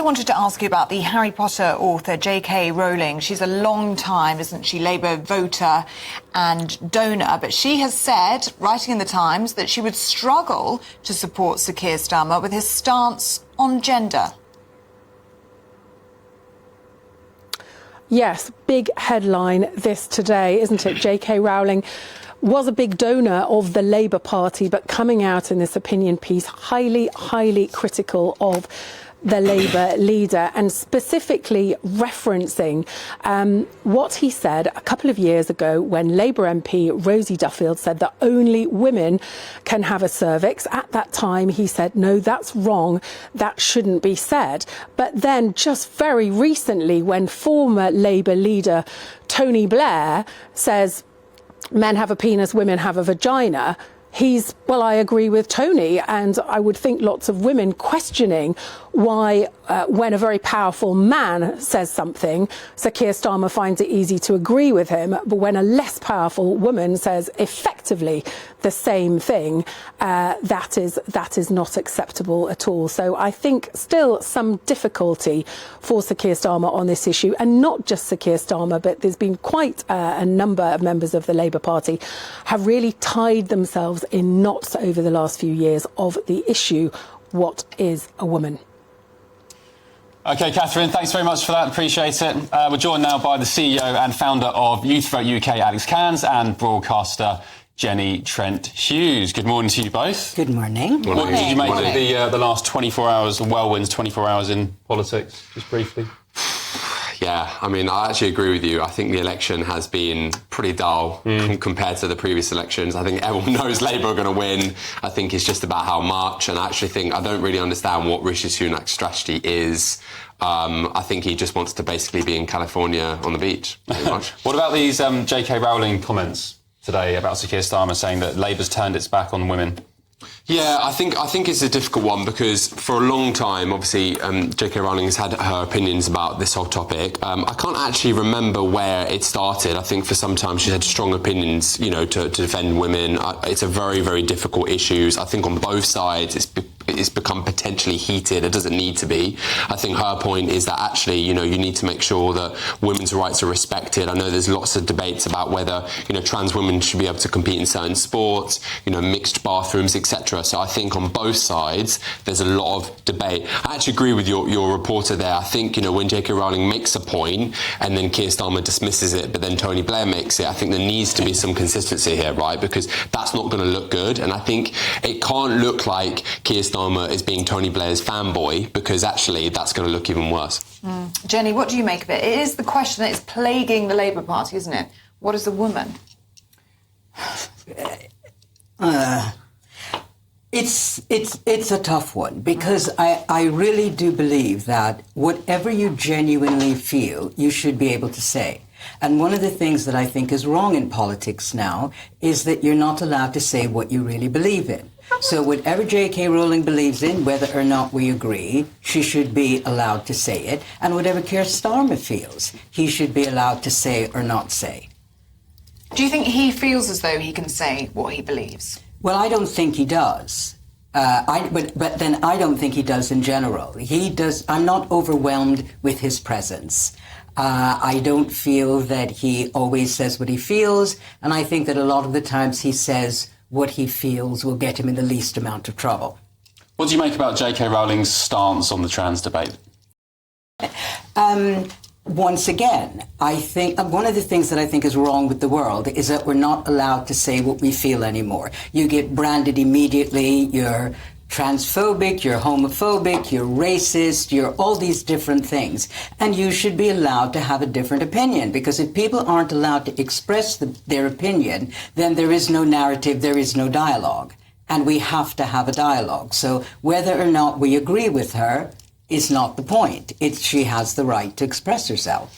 wanted to ask you about the Harry Potter author JK Rowling. She's a long time, isn't she, Labour voter and donor, but she has said, writing in the Times, that she would struggle to support Sir Keir Starmer with his stance on gender. Yes, big headline this today, isn't it? JK Rowling was a big donor of the Labour Party, but coming out in this opinion piece, highly critical of the Labour leader, and specifically referencing what he said a couple of years ago when Labour MP Rosie Duffield said that only women can have a cervix. At that time, he said, no, that's wrong. That shouldn't be said. But then just very recently, when former Labour leader Tony Blair says men have a penis, women have a vagina, well, I agree with Tony, and I would think lots of women questioning why, when a very powerful man says something, Sir Keir Starmer finds it easy to agree with him, but when a less powerful woman says effectively the same thing, that is not acceptable at all. So I think still some difficulty for Sir Keir Starmer on this issue, and not just Sir Keir Starmer, but there's been quite a number of members of the Labour Party have really tied themselves in knots over the last few years of the issue, what is a woman? OK, Catherine, thanks very much for that. Appreciate it. We're joined now by the CEO and founder of Youth Vote UK, Alex Cairns, and broadcaster Jenny Trent-Hughes. Good morning to you both. Good morning. What did you make of the last 24 hours, the whirlwinds 24 hours in politics, just briefly? Yeah, I mean, I actually agree with you. I think the election has been pretty dull compared to the previous elections. I think everyone knows Labour are going to win. I think it's just about how much. And I actually think I don't really understand what Rishi Sunak's strategy is. I think he just wants to basically be in California on the beach, pretty much. What about these JK Rowling comments today about Sir Keir Starmer saying that Labour's turned its back on women? Yeah, I think it's a difficult one because for a long time, obviously, JK Rowling has had her opinions about this whole topic. I can't actually remember where it started. I think for some time she had strong opinions, you know, to defend women. It's a very difficult issue. I think on both sides it's become potentially heated. It doesn't need to be. I think her point is that actually, you know, you need to make sure that women's rights are respected. I know there's lots of debates about whether, you know, trans women should be able to compete in certain sports, you know, mixed bathrooms, etc. So I think on both sides, there's a lot of debate. I actually agree with your reporter there. I think, you know, when JK Rowling makes a point and then Keir Starmer dismisses it, but then Tony Blair makes it, I think there needs to be some consistency here, right? Because that's not going to look good. And I think it can't look like Keir Starmer is being Tony Blair's fanboy, because actually that's going to look even worse. Jenny, what do you make of it? It is the question that is plaguing the Labour Party, isn't it? What is a woman? It's a tough one, because I really do believe that whatever you genuinely feel, you should be able to say. And one of the things that I think is wrong in politics now is that you're not allowed to say what you really believe in. So whatever JK Rowling believes in, whether or not we agree, she should be allowed to say it. And whatever Keir Starmer feels, he should be allowed to say or not say. Do you think he feels as though he can say what he believes? Well, I don't think he does. But then I don't think he does in general. He does. I'm not overwhelmed with his presence. I don't feel that he always says what he feels. And I think that a lot of the times he says what he feels will get him in the least amount of trouble. What do you make about JK Rowling's stance on the trans debate? Once again, I think one of the things that I think is wrong with the world is that we're not allowed to say what we feel anymore. You get branded immediately, you're transphobic, you're homophobic, you're racist, you're all these different things. And you should be allowed to have a different opinion, because if people aren't allowed to express their opinion, then there is no narrative, there is no dialogue. And we have to have a dialogue. So whether or not we agree with her is not the point. She has the right to express herself.